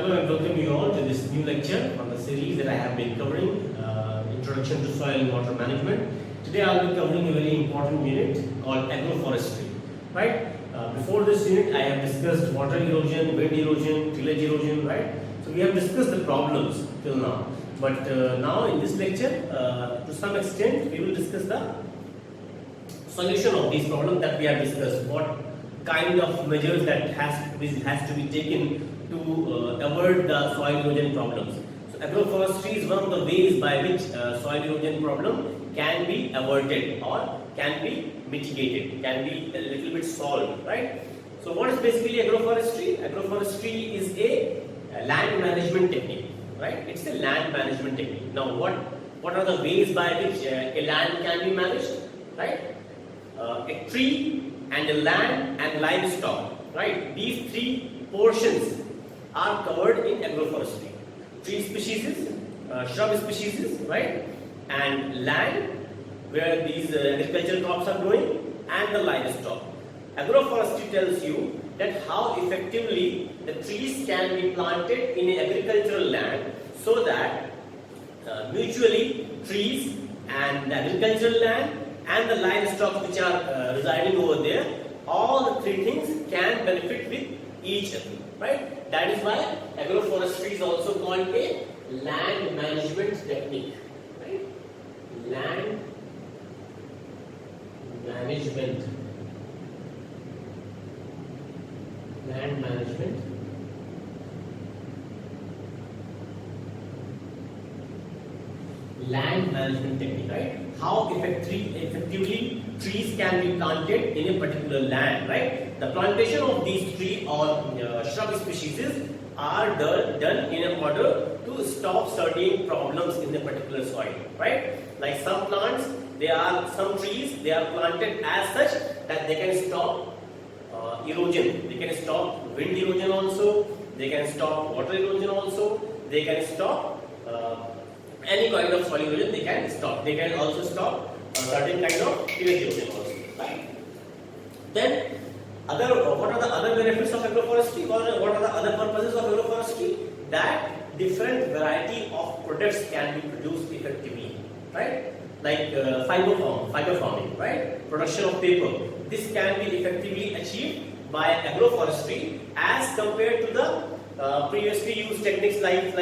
Hello and welcome you all to this new lecture on the series that I have been covering, Introduction to Soil and Water Management. Today I will be covering a very important unit called Agroforestry. Right? Before this unit I have discussed water erosion, wind erosion, tillage erosion, right? So we have discussed the problems till now. But now in this lecture, to some extent we will discuss the solution of these problems that we have discussed. What kind of measures that has to be taken to avoid the soil erosion problems. So agroforestry is one of the ways by which soil erosion problem can be avoided or can be mitigated, can be a little bit solved, right? So what is basically agroforestry? Agroforestry is a land management technique, right? It's a land management technique. Now what are the ways by which a land can be managed, right? A tree and a land and livestock, right? These three portions are covered in agroforestry. Tree species, shrub species, right? And land where these agricultural crops are growing, and the livestock. Agroforestry tells you that how effectively the trees can be planted in an agricultural land so that mutually trees and the agricultural land and the livestock which are residing over there, all the three things can benefit with each other, right? That is why agroforestry is also called a land management technique, right? Land management. Land management. Land management technique, right? How effectively trees can be planted in a particular land, right? The plantation of these tree or shrub species are done in order to stop certain problems in a particular soil, right? Like some plants, some trees, they are planted as such that they can stop erosion, they can stop wind erosion also, they can stop water erosion also, they can stop any kind of soil erosion, they can stop. They can also stop certain kind of tillage erosion also, right? Then, what are the other benefits of agroforestry? What are the other purposes of agroforestry? That different variety of products can be produced effectively, right? Like fiber farming, right? Production of paper. This can be effectively achieved by agroforestry as compared to the previously used techniques like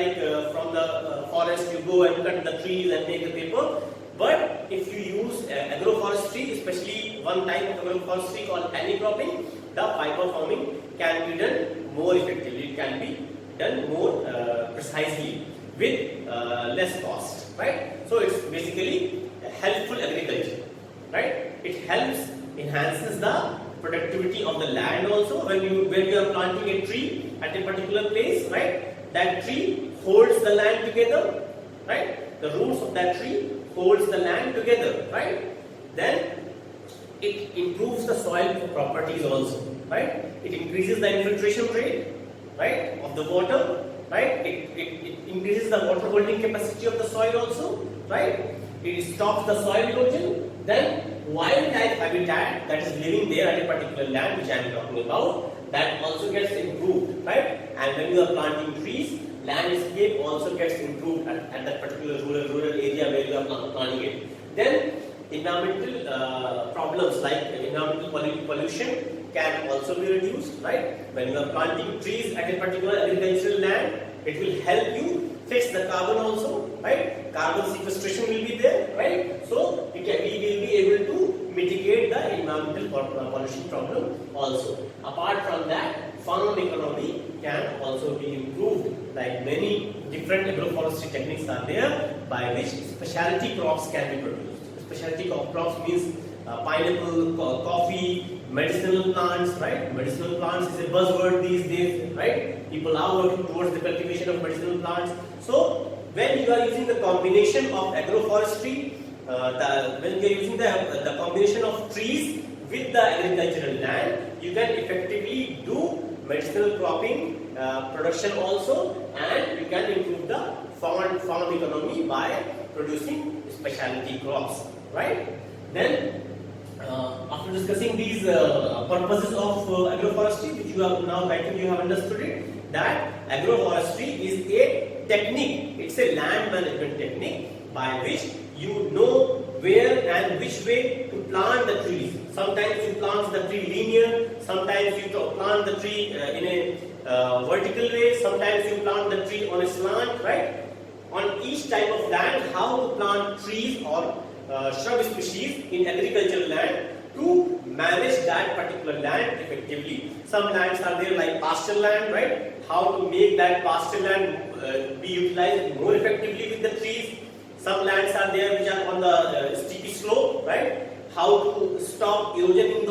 from the forest you go and cut the trees and make the paper. But if you use agroforestry, especially one type of agroforestry called cropping, the fiber farming can be done more effectively. It can be done more precisely with less cost, right? So it's basically helpful agriculture, right? It enhances the productivity of the land also. When you are planting a tree at a particular place, right? That tree holds the land together, right? The roots of that tree holds the land together, right? Then it improves the soil properties also, right? It increases the infiltration rate, right, of the water, right? It increases the water holding capacity of the soil also, right? It stops the soil erosion. Then wildlife habitat that is living there at a particular land, which I am talking about, that also gets improved, right? And when you are planting trees, landscape also gets improved at that particular rural area where you are planting it. Then environmental problems like environmental pollution can also be reduced, right? When you are planting trees at a particular agricultural land, it will help you fix the carbon also, right? Carbon sequestration will be there, right? So we will be able to mitigate the environmental pollution problem also. Apart from that, farm economy can also be improved. Like many different agroforestry techniques are there by which specialty crops can be produced. Specialty crops means pineapple, coffee, medicinal plants, right? Medicinal plants is a buzzword these days, right? People are working towards the cultivation of medicinal plants. So when you are using the combination of agroforestry, when you are using the combination of trees with the agricultural land, you can effectively do medicinal cropping production also, and you can improve the farm economy by producing specialty crops, right? Then after discussing these purposes of agroforestry, which you have now, I think you have understood it, that agroforestry is a technique. It's a land management technique by which you know where and which way to plant the trees. Sometimes you plant the tree linear, sometimes you plant the tree in a vertical way, sometimes you plant the tree on a slant, right? On each type of land, how to plant trees or shrub species in agricultural land to manage that particular land effectively. Some lands are there like pasture land, right? How to make that pasture land be utilized more effectively with the trees. Some lands are there which are on the steepy slope, right? How to stop erosion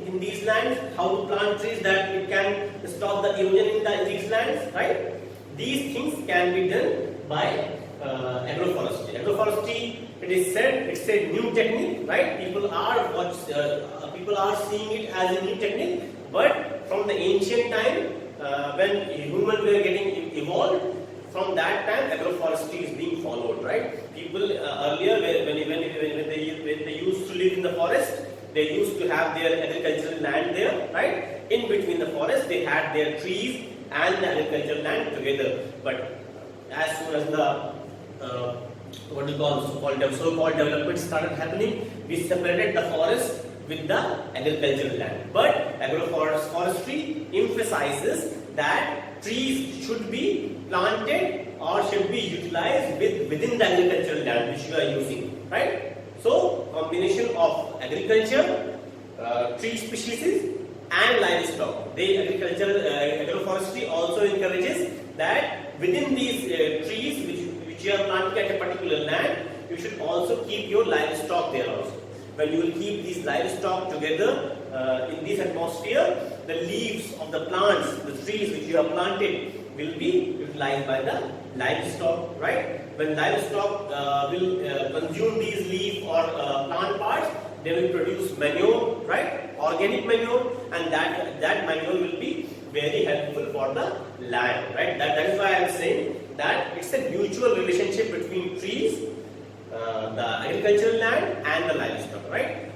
in these lands, how to plant trees that it can stop the erosion in these lands, right? These things can be done by agroforestry. Agroforestry, it is said, it's a new technique, right? People are seeing it as a new technique, but from the ancient time, when humans were getting evolved, from that time agroforestry is being followed, right? People earlier, when they used to live in the forest, they used to have their agricultural land there, right? In between the forest, they had their trees and the agricultural land together. But as soon as the so-called development started happening, we separated the forest with the agricultural land. But agroforestry emphasizes that trees should be planted or should be utilized within the agricultural land which you are using, right? So, combination of agriculture, tree species and livestock. The agroforestry also encourages that within these trees which you are planting at a particular land, you should also keep your livestock there also. When you will keep these livestock together in this atmosphere, the leaves of the plants, the trees which you have planted will be utilized by the livestock, right? When livestock will consume these leaf or plant parts, they will produce manure, right? Organic manure, and that manure will be very helpful for the land, right? That is why I am saying that it's a mutual relationship between trees, the agricultural land and the livestock, right?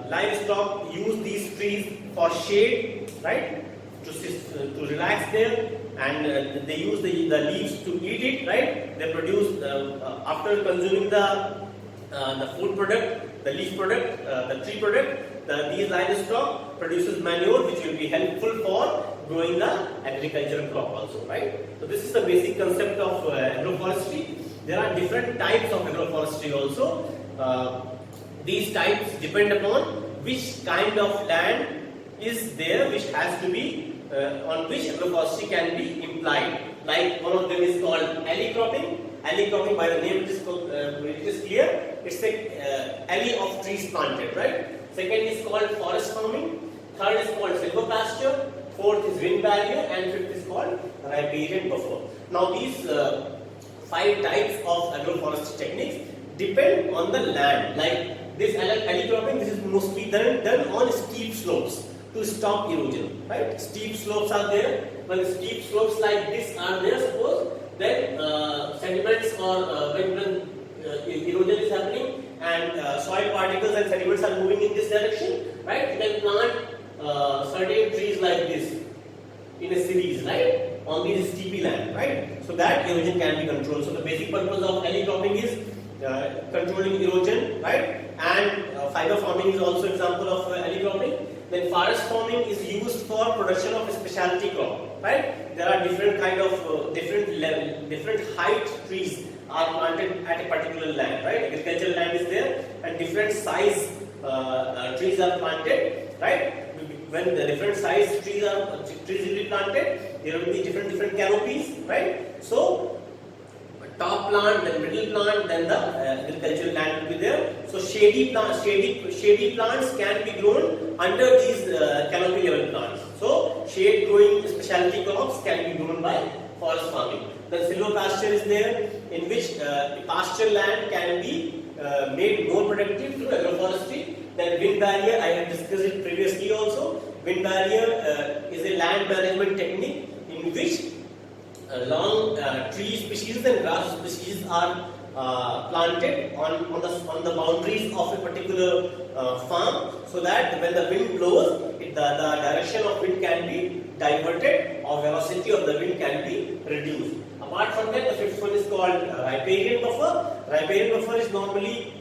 Livestock use these trees for shade, right? To relax there, and they use the leaves to eat it, right? They produce after consuming the food product, the leaf product, the tree product. These livestock produces manure which will be helpful for growing the agricultural crop also, right? So this is the basic concept of agroforestry. There are different types of agroforestry also. These types depend upon which kind of land is there, which has to be on which agroforestry can be implied. Like one of them is called alley cropping. Alley cropping, by the name it is clear. It's a alley of trees planted, right? Second is called forest farming. Third is called silvopasture. Fourth is wind barrier, and fifth is called riparian buffer. Now these 5 types of agroforestry techniques depend on the land. Like this alley cropping, this is mostly done on steep slopes to stop erosion, right? Steep slopes are there. When steep slopes like this are there, suppose, then sediments or when erosion is happening and soil particles and sediments are moving in this direction, right? You can plant certain trees like this in a series, right? On these steepy land, right? So that erosion can be controlled. So the basic purpose of alley cropping is controlling erosion, right? And fiber farming is also example of alley cropping. Then forest farming is used for production of a specialty crop, right? There are different kind of different height trees are planted at a particular land, right? Agricultural land is there, and different size trees are planted, right? When the different size trees will be planted, there will be different canopies, right? So top plant, then middle plant, then the agricultural land will be there. So shady plants can be grown under these canopy level plants. So shade growing specialty crops can be grown by forest farming. Then silvopasture is there, in which pasture land can be made more productive through agroforestry. Then wind barrier, I have discussed it previously also. Wind barrier is a land management technique in which long tree species and grass species are planted on the boundaries of a particular farm, so that when the wind blows, the direction of wind can be diverted, or velocity of the wind can be reduced. Apart from that, the fifth one is called riparian buffer. Riparian buffer is normally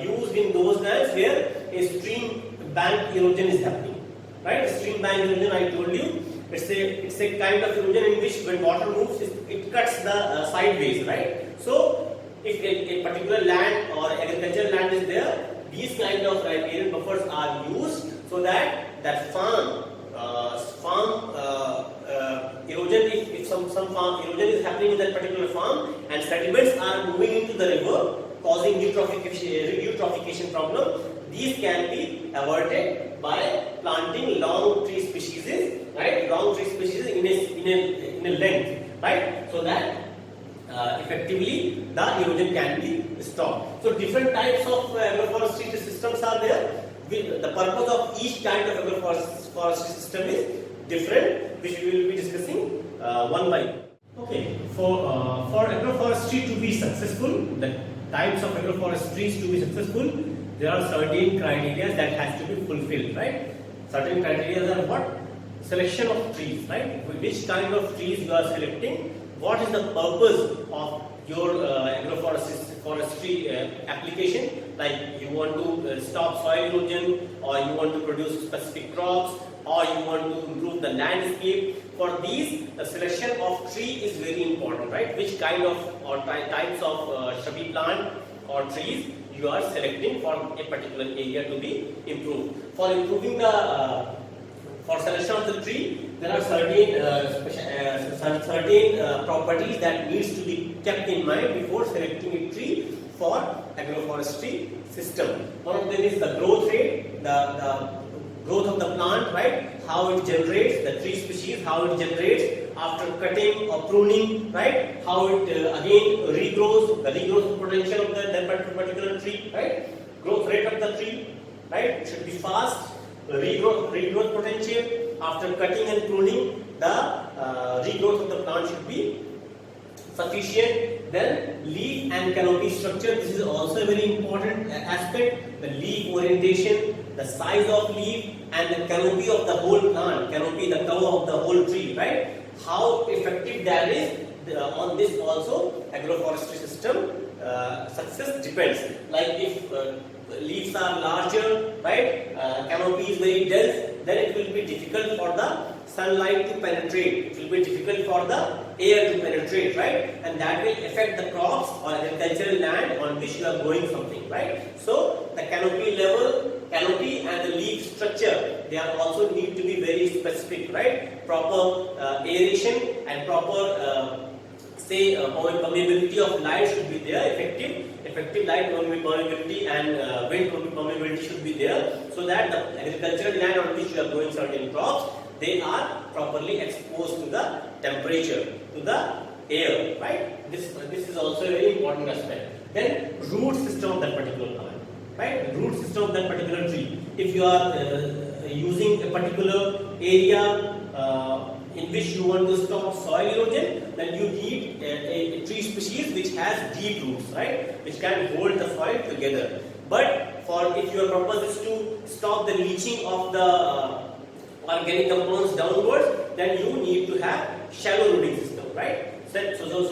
used in those lands where a stream bank erosion is happening. Right? Stream bank erosion, I told you, it's a kind of erosion in which when water moves, it cuts the sideways, right? So if a particular land or agricultural land is there, these kind of riparian buffers are used so that farm erosion, if some farm erosion is happening in that particular farm and sediments are moving into the river, causing eutrophication problem, these can be avoided by planting long tree species, right? Long tree species in a length, right? So that effectively the erosion can be stopped. So different types of agroforestry systems are there. The purpose of each kind of agroforestry system is different, which we will be discussing one by one. Okay, for agroforestry to be successful, the types of agroforestries to be successful, there are certain criteria that has to be fulfilled, right? Certain criteria are what? Selection of trees, right? Which kind of trees you are selecting? What is the purpose of your agroforestry application? Like you want to stop soil erosion, or you want to produce specific crops, or you want to improve the landscape. For these, the selection of tree is very important, right? Which kind of or types of shrubby plant or trees you are selecting for a particular area to be improved. For improving the for selection of the tree, there are certain properties that needs to be kept in mind before selecting a tree for agroforestry system. One of them is the growth rate, the growth of the plant, right? How it generates, the tree species, how it generates after cutting or pruning, right? How it again regrows, the regrowth potential of that particular tree, right? Growth rate of the tree, right? It should be fast. Regrowth potential after cutting and pruning, the regrowth of the plant should be sufficient. Then leaf and canopy structure, this is also a very important aspect. The leaf orientation, the size of leaf, and the canopy of the whole plant, canopy, the cover of the whole tree, right? How effective that is, on this also agroforestry system success depends. Like if leaves are larger, right, canopy is very dense, then it will be difficult for the sunlight to penetrate, it will be difficult for the air to penetrate, right, and that will affect the crops or agricultural land on which you are growing something, right. So the canopy level, canopy and the leaf structure, they are also need to be very specific, right. Proper aeration and proper permeability of light should be there, effective light permeability and wind permeability should be there, so that the agricultural land on which you are growing certain crops, they are properly exposed to the temperature, to the air, right. This is also a very important aspect. Then root system of that particular plant, right, the root system of that particular tree. If you are using a particular area in which you want to stop soil erosion, then you need a tree species which has deep roots, right, which can hold the soil together. But for if your purpose is to stop the leaching of the organic compounds downwards, then you need to have shallow rooting system, right. So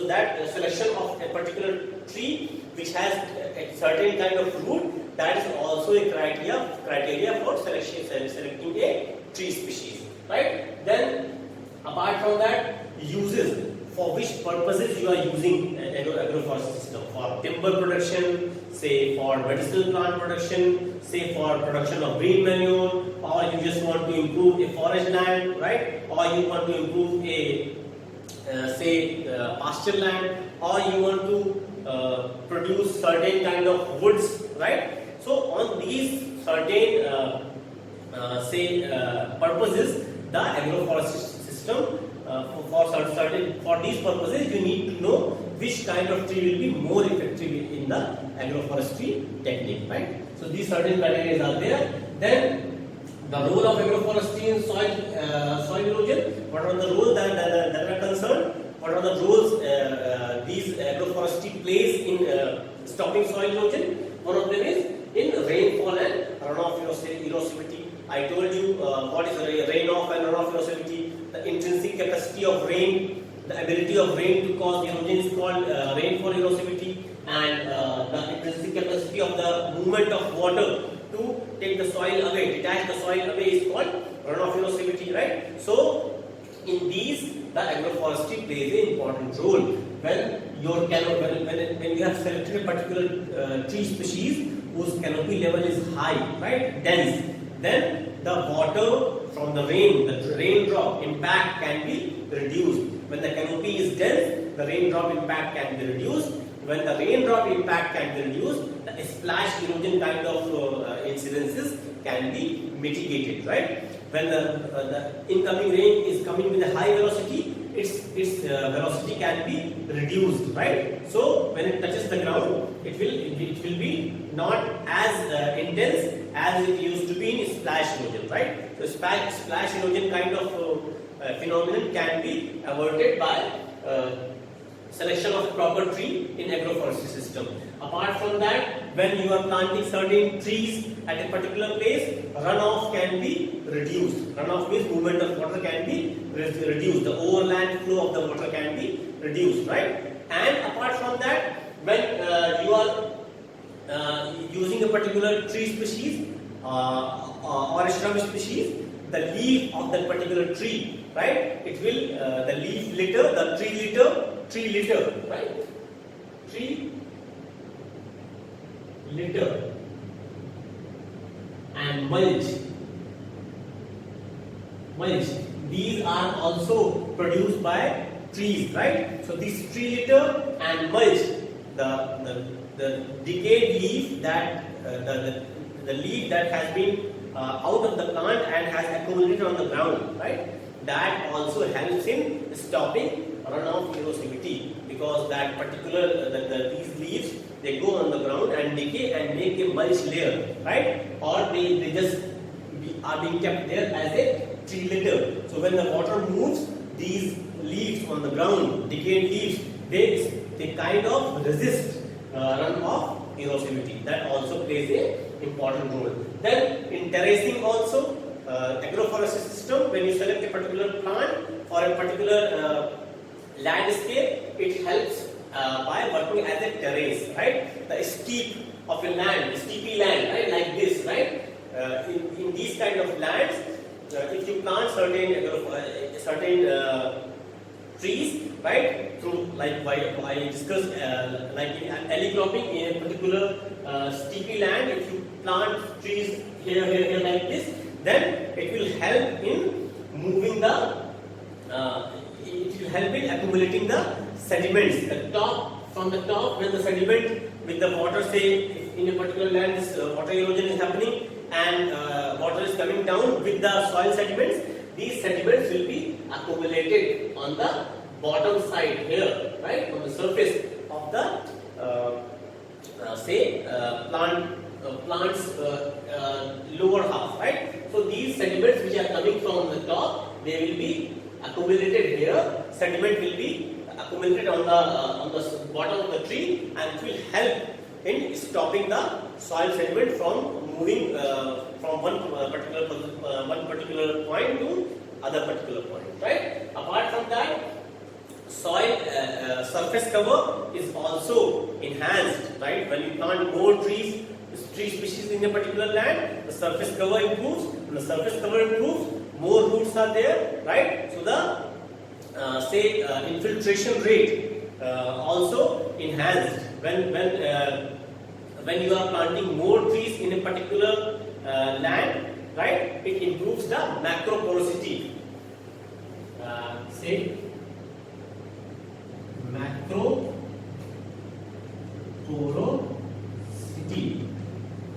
that selection of a particular tree which has a certain kind of root, that is also a criteria for selecting a tree species, right. Then apart from that, uses, for which purposes you are using agroforestry system, for timber production, say for medicinal plant production, say for production of green manure, or you just want to improve a forest land, right, or you want to improve a pasture land, or you want to produce certain kind of woods, right. So on these certain purposes, the agroforestry system for these purposes, you need to know which kind of tree will be more effective in the agroforestry technique, right. So these certain criteria are there. Then the role of agroforestry in soil erosion. What are the roles that are concerned? What are the roles these agroforestry plays in stopping soil erosion? One of them is in rainfall and runoff erosivity. I told you what is rainoff and runoff erosivity. the intrinsic capacity of rain, the ability of rain to cause erosion is called rainfall erosivity, and the intrinsic capacity of the movement of water to take the soil away, detach the soil away, is called runoff erosivity, right? So in these, the agroforestry plays an important role. When your canopy, when you have selected a particular tree species whose canopy level is high, right, dense, then the water from the rain, the raindrop impact can be reduced. When the canopy is dense, the raindrop impact can be reduced. When the raindrop impact can be reduced, the splash erosion kind of incidences can be mitigated, right? When the incoming rain is coming with a high velocity, its velocity can be reduced, right? So when it touches the ground, it will be not as intense as it used to be in splash erosion, right? So splash erosion kind of phenomenon can be averted by selection of proper tree in agroforestry system. Apart from that, when you are planting certain trees at a particular place, runoff can be reduced. Runoff means movement of water can be reduced. The overland flow of the water can be reduced, right? And apart from that, when you are using a particular tree species or a shrub species, the leaf of that particular tree, right? It will the leaf litter, the tree litter, right? Tree litter and mulch. These are also produced by trees, right? So this tree litter and mulch, the decayed leaf that the leaf that has been out of the plant and has accumulated on the ground, right? That also helps in stopping runoff erosivity, because that particular these leaves, they go on the ground and decay and make a mulch layer, right? Or they just are being kept there as a tree litter. So when the water moves, these leaves on the ground, decayed leaves, they kind of resist runoff erosivity. That also plays a important role. Then in terracing also, agroforestry system, when you select a particular plant or a particular landscape, it helps by working as a terrace, right? The steep of a land, steepy land, right? Like this, right? In these kind of lands, if you plant certain trees, right? Through, like I discussed, like in alley cropping, in a particular steepy land, if you plant trees here like this, then it will help in moving the it will help in accumulating the sediments. From the top, when the sediment with the water, say in a particular land, this water erosion is happening and water is coming down with the soil sediments, these sediments will be accumulated on the bottom side here, right, on the surface of the plant's lower half, right? So these sediments which are coming from the top, they will be accumulated here. Sediment will be accumulated on the bottom of the tree, and it will help in stopping the soil sediment from moving from one particular point to other particular point, right? Apart from that, soil surface cover is also enhanced, right? When you plant more tree species in a particular land, the surface cover improves. When the surface cover improves, more roots are there, right? So the infiltration rate also enhanced. When you are planting more trees in a particular land, right? It improves the macro porosity. Macro porosity.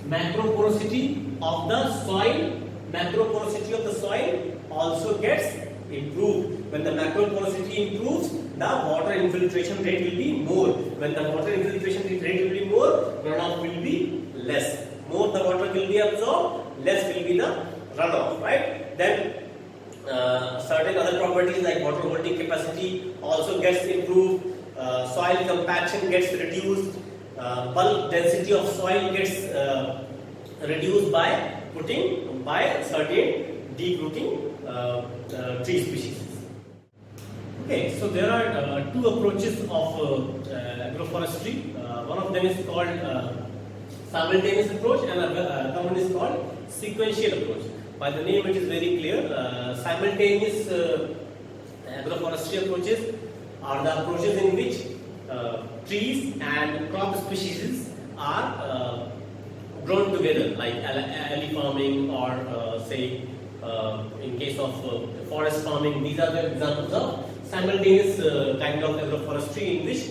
Macro porosity of the soil. Macro porosity of the soil also gets improved. When the macro porosity improves, the water infiltration rate will be more. When the water infiltration rate will be more, runoff will be less. More the water will be absorbed, less will be the runoff, right? Then certain other properties like water holding capacity also gets improved. Soil compaction gets reduced. Bulk density of soil gets reduced by certain deep rooting tree species. Okay, so there are two approaches of agroforestry. One of them is called simultaneous approach, and another one is called sequential approach. By the name, it is very clear. Simultaneous agroforestry approaches are the approaches in which trees and crop species are grown together, like alley farming or say in case of forest farming. These are the examples of simultaneous kind of agroforestry in which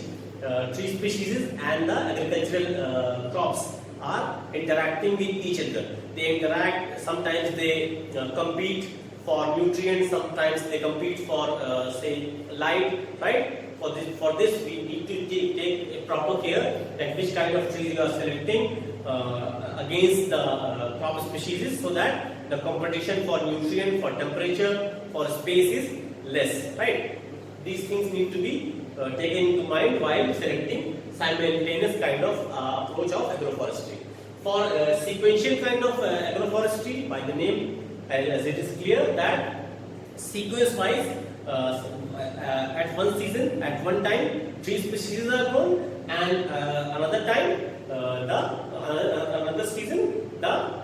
tree species and the agricultural crops are interacting with each other. They interact, sometimes they compete for nutrients, sometimes they compete for say light, right? For this we need to take a proper care that which kind of trees you are selecting against the crop species, so that the competition for nutrient, for temperature, for space is less, right? These things need to be taken into mind while selecting simultaneous kind of approach of agroforestry. For sequential kind of agroforestry, by the name as it is clear that sequence wise at one season, at one time, tree species are grown, and another time, another season, the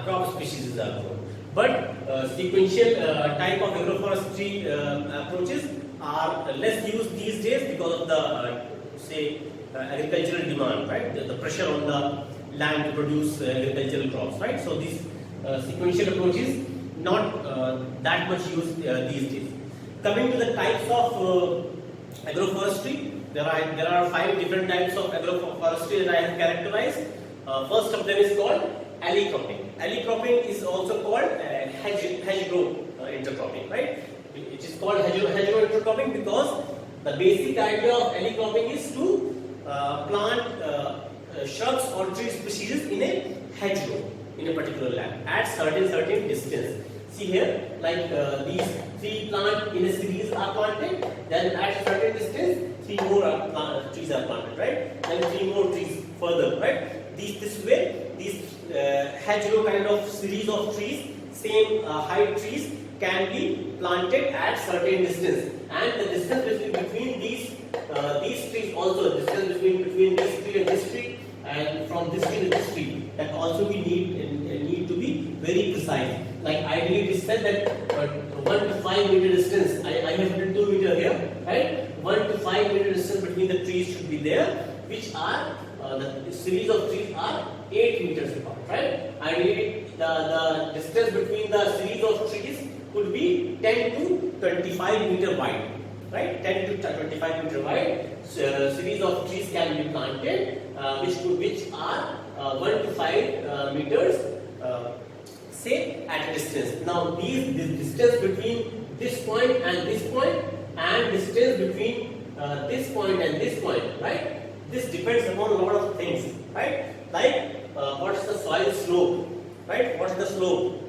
crop species are grown. But sequential type of agroforestry approaches are less used these days because of the say agricultural demand, right? The pressure on the land to produce agricultural crops, right? So these sequential approaches not that much used these days. Coming to the types of agroforestry, there are 5 different types of agroforestry that I have characterized. First of them is called alley cropping. Alley cropping is also called hedgerow intercropping, right? It is called hedgerow intercropping because the basic idea of alley cropping is to plant shrubs or tree species in a hedgerow in a particular land at certain distance. See here, like these 3 plants in a series are planted, then at certain distance 3 more trees are planted, right? Then 3 more trees further, right? This way, these hedgerow kind of series of trees, same height trees, can be planted at certain distance, and the distance between these trees also, distance between this tree and this tree, and from this tree to this tree, that also we need to be very precise. Like ideally it is said that 1 to 5 meter distance, I have written 2 meter here, right? 1 to 5 meter distance between the trees should be there, which are the series of trees are 8 meters apart, right? Ideally the distance between the series of trees could be 10 to 25 meter wide, right? 10 to 25 meter wide. Series of trees can be planted, which are 1 to 5 meters, say at a distance. Now this distance between this point and this point, and distance between this point and this point, right? This depends upon a lot of things, right? Like what is the soil slope, right? What is the slope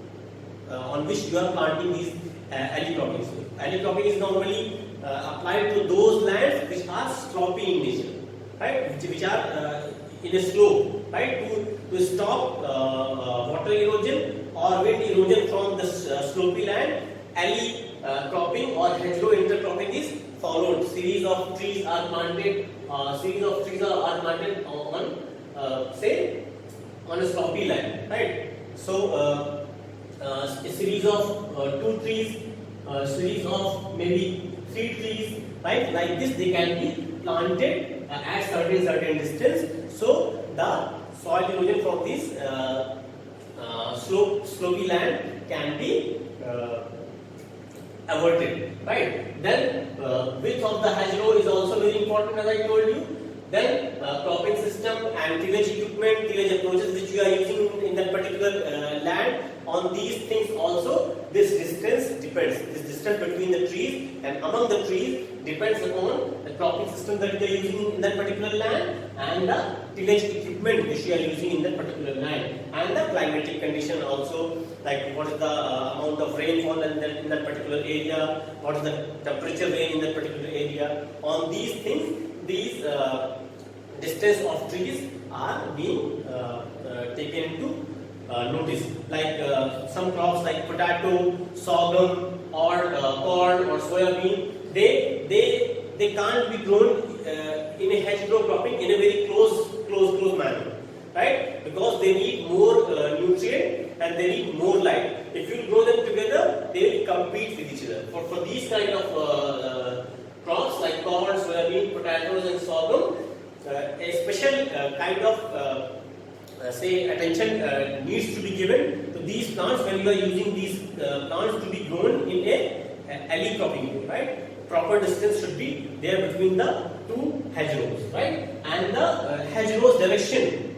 on which you are planting these alley cropping. So alley cropping is normally applied to those lands which are slopy in nature, right? Which are in a slope, right? To stop water erosion or wind erosion from the slopy land, alley cropping or hedgerow intercropping is followed. Series of trees are planted. Series of trees are planted on say on a slopy land, right? So a series of 2 trees, series of maybe 3 trees, right? Like this, they can be planted at certain distance. So the soil erosion from this slopy land can be averted, right? Then width of the hedgerow is also very important, as I told you. Then cropping system and tillage equipment, tillage approaches which you are using in that particular land. On these things also, this distance depends. This distance between the trees and among the trees depends upon the cropping system that you are using in that particular land, and the tillage equipment which you are using in that particular land, and the climatic condition also, like what is the amount of rainfall in that particular area, what is the temperature range in that particular area. On these things, these distance of trees are being taken into notice. Like some crops like potato, sorghum, or corn or soybean, they can't be grown in a hedgerow cropping in a very close manner, right? Because they need more nutrient and they need more light. If you grow them together, they will compete with each other. For these kind of crops like corn, soybean, potatoes, and sorghum, a special kind of say attention needs to be given to these plants when you are using these plants to be grown in a alley cropping, right? Proper distance should be there between the two hedgerows, right? And the hedgerows direction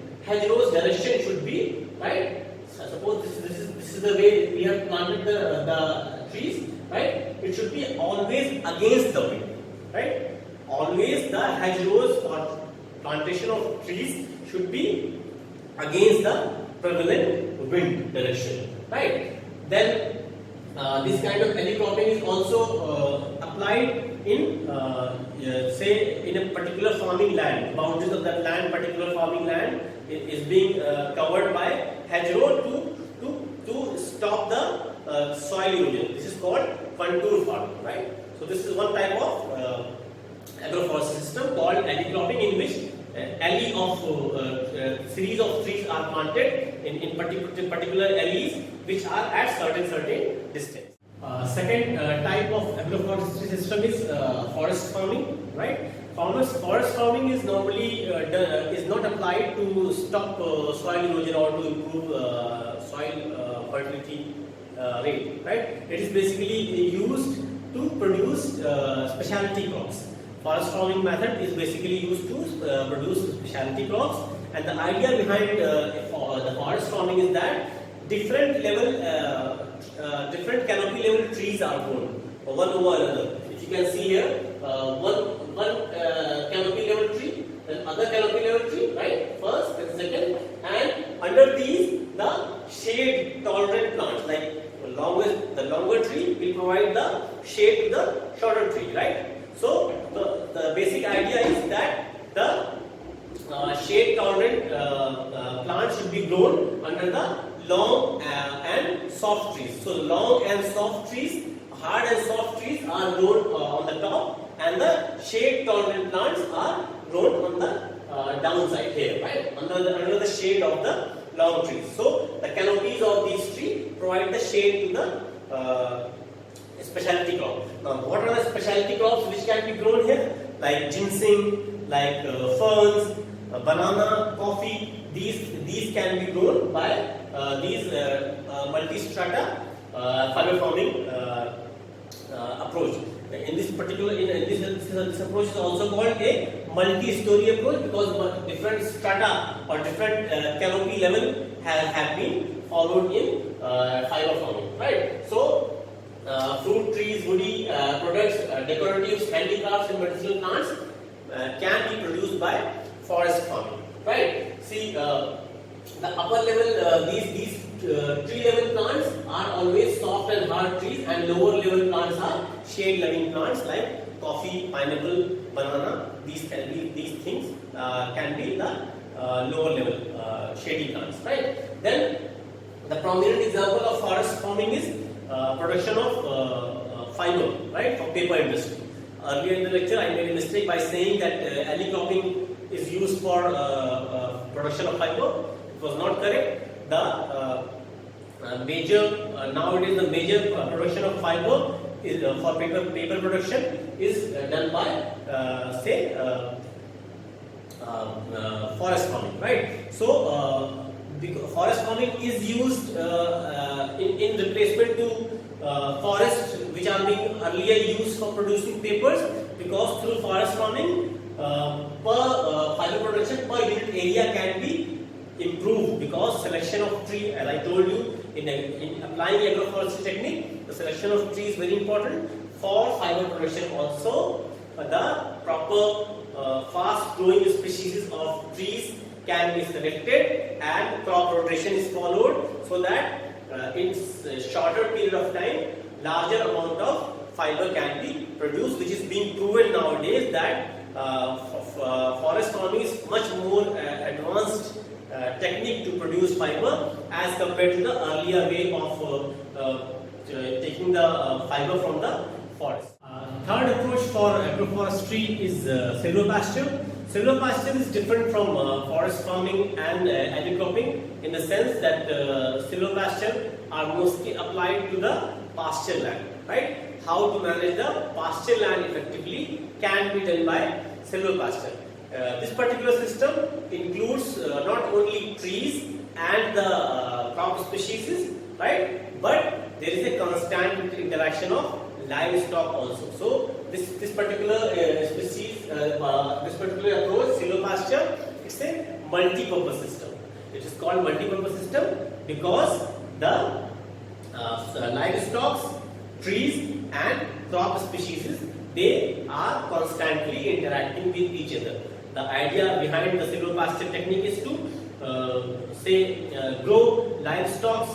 should be, right? So suppose this is the way we have planted the trees, right? It should be always against the wind, right? Always the hedgerows or plantation of trees should be against the prevalent wind direction, right? Then this kind of alley cropping is also applied in say in a particular farming land. Boundaries of that land, particular farming land is being covered by hedgerow to stop the soil erosion. This is called contour farming, right? So this is one type of agroforestry system called alley cropping, in which alley of series of trees are planted in particular alleys which are at certain distance. Second type of agroforestry system is forest farming, right? Forest farming is normally is not applied to stop soil erosion or to improve soil fertility rate, right? It is basically used to produce specialty crops. Forest farming method is basically used to produce specialty crops, and the idea behind the forest farming is that different canopy level trees are grown one over another. If you can see here, one canopy level tree, then other canopy level tree, right? First and second, and under these the shade tolerant plants, like the longer tree will provide the shade to the shorter tree, right? So the basic idea is that the shade tolerant plants should be grown under the long and soft trees. So long and soft trees, hard and soft trees are grown on the top, and the shade tolerant plants are grown on the downside here, right? Under the shade of the long trees. So the canopies of these trees provide the shade to the specialty crop. Now, what are the specialty crops which can be grown here? Like ginseng, like ferns, banana, coffee. These can be grown by these multi-strata fiber farming approach. In this particular, this approach is also called a multi-story approach, because different strata or different canopy level have been followed in fiber farming, right? So fruit trees, woody products, decoratives, handicrafts, and medicinal plants can be produced by forest farming, right? See, the upper level, these tree level plants are always soft and hard trees, and lower level plants are shade loving plants like coffee, pineapple, banana. These things can be the lower level shady plants, right? Then the prominent example of forest farming is production of fiber, right, for paper industry. Earlier in the lecture, I made a mistake by saying that alley cropping is used for production of fiber. It was not correct. The nowadays the major production of fiber is for paper production is done by forest farming, right? So forest farming is used in replacement to forests which are being earlier used for producing papers, because through forest farming per fiber production per unit area can be improved, because selection of tree, as I told you, in applying agroforestry technique, the selection of tree is very important. For fiber production also, the proper fast growing species of trees can be selected and crop rotation is followed, so that in shorter period of time larger amount of fiber can be produced, which is being proven nowadays that forest farming is much more advanced technique to produce fiber as compared to the earlier way of taking the fiber from the forest. Third approach for agroforestry is silvopasture. Silvopasture is different from forest farming and cropping in the sense that silvopasture are mostly applied to the pasture land, right? How to manage the pasture land effectively can be done by silvopasture. This particular system includes not only trees and the crop species, right? But there is a constant interaction of livestock also. So this particular species, this particular approach, silvopasture, it's a multi-purpose system. It is called multi-purpose system because the livestock, trees and crop species, they are constantly interacting with each other. The idea behind the silvopasture technique is to grow livestock,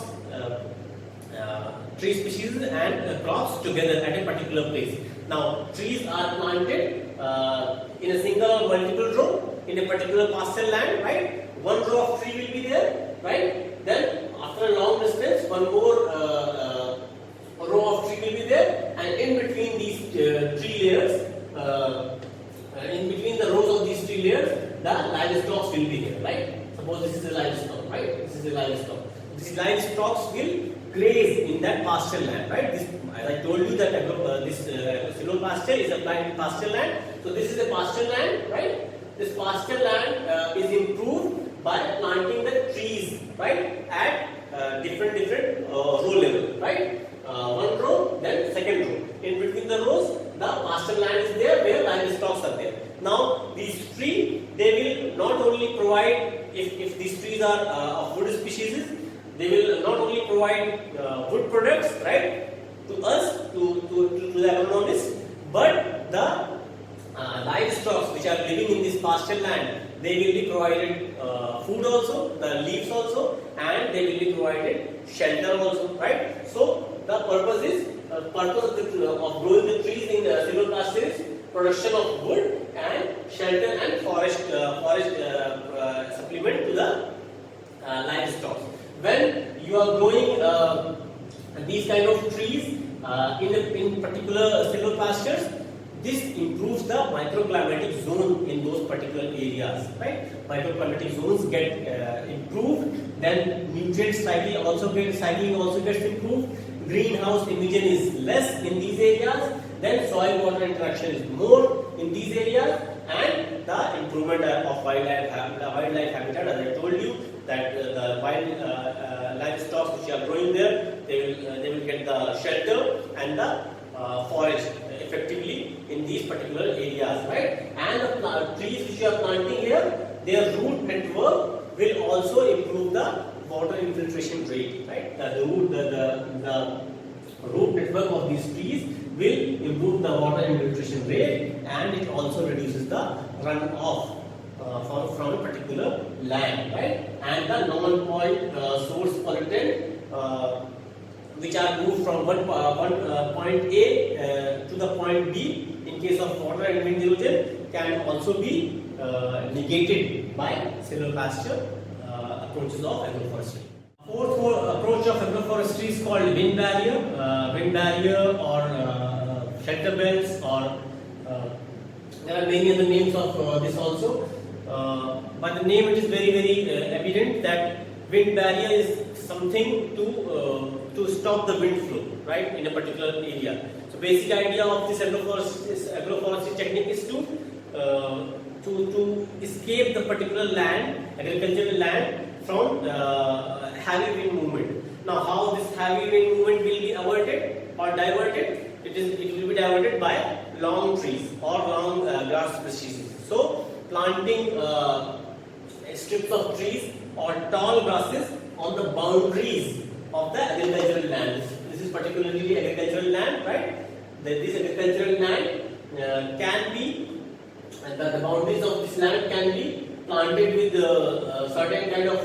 tree species and crops together at a particular place. Now, trees are planted in a single or multiple row in a particular pasture land, right? One row of tree will be there, right? Then, after a long distance, one more row of tree will be there, and in between these tree layers, in between the rows of these tree layers, the livestock will be here, right? Suppose this is a livestock, right? This is a livestock. These livestock will graze in that pasture land, right? This, as I told you that this silvopasture is applied in pasture land. So this is a pasture land, right? This pasture land is improved by planting the trees, right? At different row level, right? One row, then second row. In between the rows, the pasture land is there where livestock are there. Now these trees, they will not only provide, if these trees are of wood species, they will not only provide wood products, right, to us, to the agronomists, but the livestock which are living in this pasture land, they will be provided food also, the leaves also, and they will be provided shelter also, right? So the purpose is of growing the trees in silvopasture is production of wood and shelter and forest supplement to the livestock. When you are growing these kind of trees in particular silvopastures, this improves the microclimatic zone in those particular areas, right? Microclimatic zones get improved, then nutrient cycling also gets improved, greenhouse emission is less in these areas, then soil water interaction is more in these areas, and the improvement of wildlife habitat, as I told you, that the wild livestock which are growing there, they will get the shelter and the forage effectively in these particular areas, right? And the trees which you are planting here, their root network will also improve the water infiltration rate, right? The root network of these trees will improve the water infiltration rate, and it also reduces the runoff from a particular land, right? And the non-point source pollutant which are moved from one point A to the point B in case of water and wind erosion can also be negated by silvopasture approaches of agroforestry. Fourth approach of agroforestry is called wind barrier or shelter belts, or there are many other names of this also. By the name, it is very evident that wind barrier is something to stop the wind flow, right, in a particular area. So basic idea of this agroforestry technique is to escape the particular land, agricultural land, from heavy wind movement. Now, how this heavy wind movement will be avoided or diverted? It will be diverted by long trees or long grass species. So planting strips of trees or tall grasses on the boundaries of the agricultural land. This is particularly agricultural land, right? This agricultural land can be, the boundaries of this land can be planted with certain kind of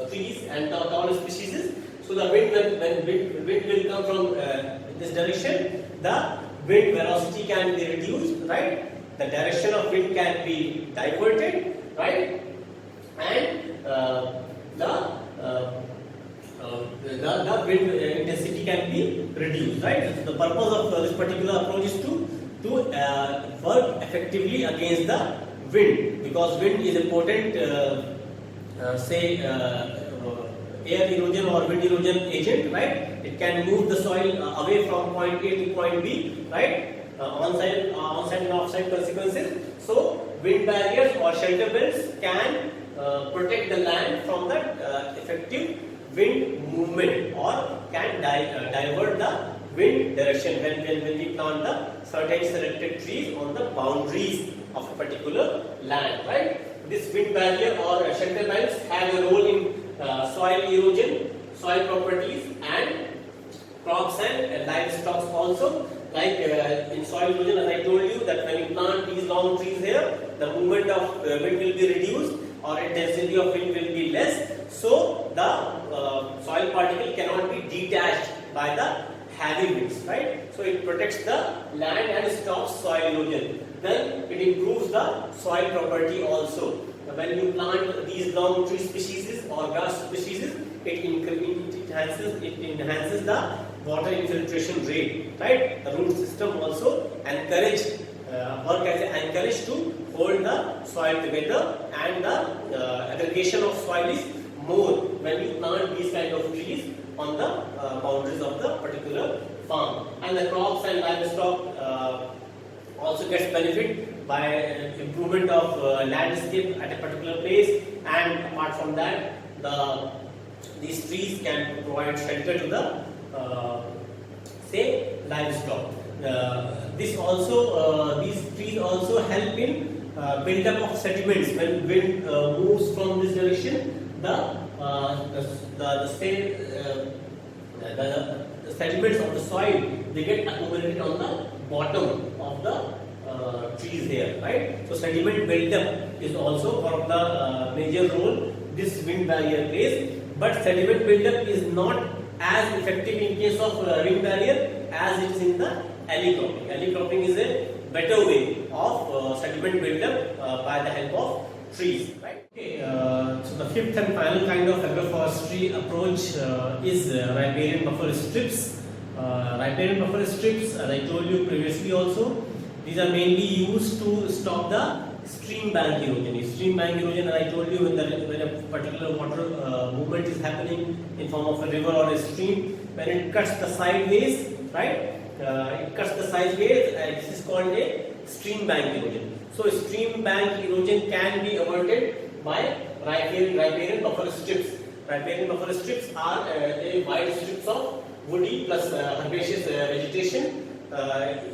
trees and tall species. So the wind, when wind will come from this direction, the wind velocity can be reduced, right? The direction of wind can be diverted, right? And the the wind intensity can be reduced, right? So the purpose of this particular approach is to work effectively against the wind, because wind is a potent air erosion or wind erosion agent, right? It can move the soil away from point A to point B, right? On-site and off-site consequences. So wind barriers or shelter belts can protect the land from the effective wind movement, or can divert the wind direction when we plant the certain selected trees on the boundaries of a particular land, right? This wind barrier or shelter belts have a role in soil erosion, soil properties, and crops and livestock also. Like in soil erosion, as I told you, that when you plant these long trees here, the movement of wind will be reduced, or intensity of wind will be less. So the soil particle cannot be detached by the heavy winds, right? So it protects the land and stops soil erosion. Then it improves the soil property also. When you plant these long tree species or grass species, it enhances the water infiltration rate, right? The root system also work as an anchorage to hold the soil together, and the aggregation of soil is more when you plant these kind of trees on the boundaries of the particular farm. And the crops and livestock also gets benefit by improvement of landscape at a particular place, and apart from that, these trees can provide shelter to the livestock. These trees also help in build-up of sediments. When wind moves from this direction, the sediments of the soil, they get accumulated on the bottom of the trees here, right? So sediment build-up is also one of the major role this wind barrier plays. But sediment build-up is not as effective in case of wind barrier as it is in the alley cropping. Alley cropping is a better way of sediment build-up by the help of trees, right? Okay, so the fifth and final kind of agroforestry approach is riparian buffer strips. Riparian buffer strips, as I told you previously also, these are mainly used to stop the stream bank erosion. Stream bank erosion, as I told you, when a particular water movement is happening in form of a river or a stream, when it cuts the sideways, right? It cuts the sideways, this is called a stream bank erosion. So stream bank erosion can be averted by riparian buffer strips. Riparian buffer strips are a wide strips of woody plus herbaceous vegetation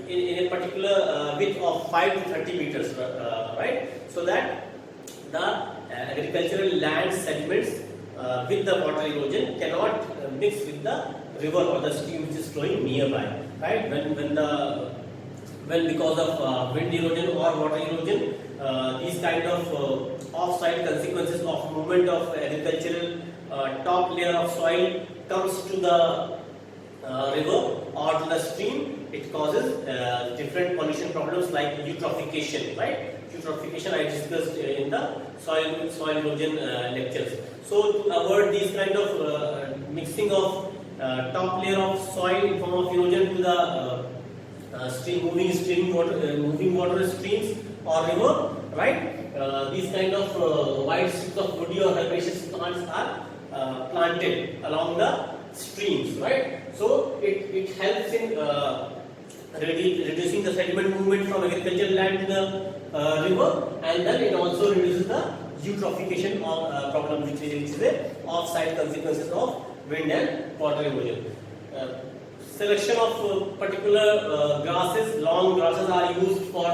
in a particular width of 5 to 30 meters, right? So that the agricultural land sediments with the water erosion cannot mix with the river or the stream which is flowing nearby, right? When because of wind erosion or water erosion, these kind of off-site consequences of movement of agricultural top layer of soil comes to the river or to the stream, it causes different pollution problems like eutrophication, right? Eutrophication I discussed in the soil erosion lectures. So to avoid these kind of mixing of top layer of soil in form of erosion to the moving water streams or river, right? These kind of wide strips of woody or herbaceous plants are planted along the streams, right? So it helps in reducing the sediment movement from agricultural land to the river, and then it also reduces the eutrophication problem, which is a off-site consequences of wind and water erosion. Selection of particular grasses, long grasses are used for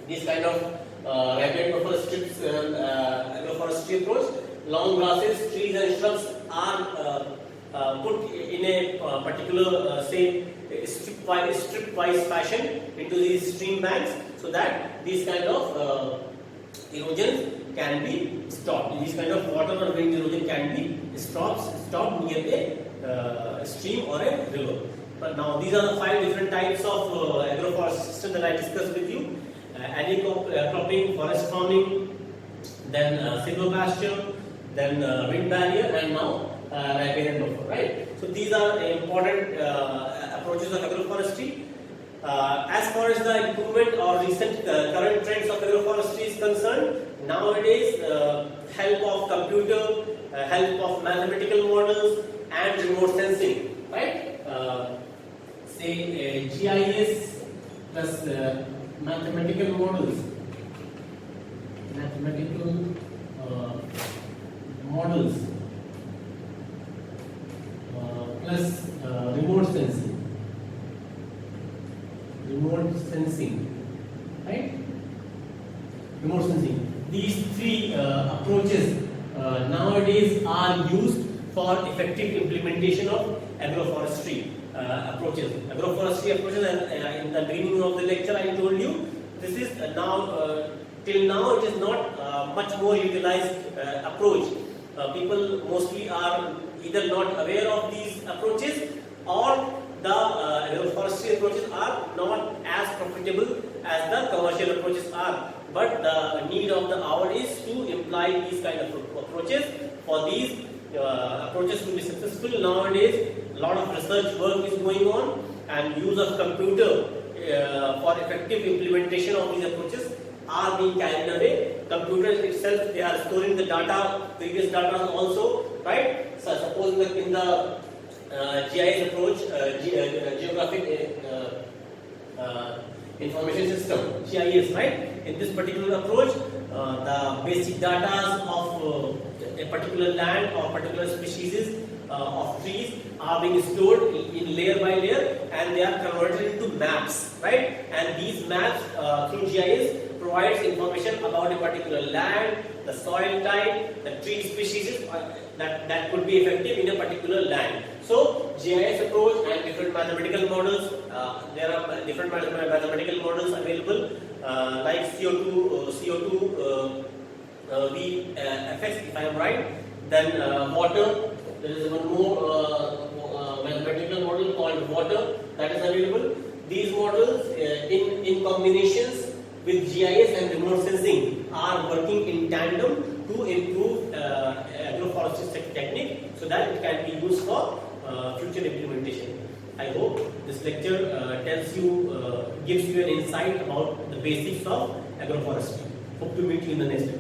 this kind of riparian buffer strips agroforestry approach. Long grasses, trees and shrubs are put in a particular strip-wise fashion into these stream banks, so that these kind of erosions can be stopped. These kind of water or wind erosion can be stopped near a stream or a river. But now these are the 5 different types of agroforestry system that I discussed with you: alley cropping, forest farming, then silvopasture, then wind barrier, and now riparian buffer, right? So these are important approaches of agroforestry. As far as the improvement or recent current trends of agroforestry is concerned, nowadays help of computer, help of mathematical models and remote sensing, right? Say GIS plus mathematical models, plus remote sensing, right? Remote sensing. These three approaches nowadays are used for effective implementation of agroforestry approaches. Agroforestry approaches, and in the beginning of the lecture I told you, this is now till now it is not much more utilized approach. People mostly are either not aware of these approaches, or the agroforestry approaches are not as profitable as the commercial approaches are. But the need of the hour is to imply these kind of approaches. For these approaches to be successful, nowadays a lot of research work is going on, and use of computer for effective implementation of these approaches are being carried away. Computers itself, they are storing the data, previous data also, right? So suppose in the GIS approach, geographic information system, GIS, right? In this particular approach, the basic data of a particular land or particular species of trees are being stored in layer by layer, and they are converted into maps, right? And these maps through GIS provides information about a particular land, the soil type, the tree species that could be effective in a particular land. So GIS approach and different mathematical models, there are different mathematical models available, like CO2 VFX, if I am right. Then water, there is one more mathematical model called water that is available. These models in combinations with GIS and remote sensing are working in tandem to improve agroforestry technique, so that it can be used for future implementation. I hope this lecture gives you an insight about the basics of agroforestry. Hope to meet you in the next lecture.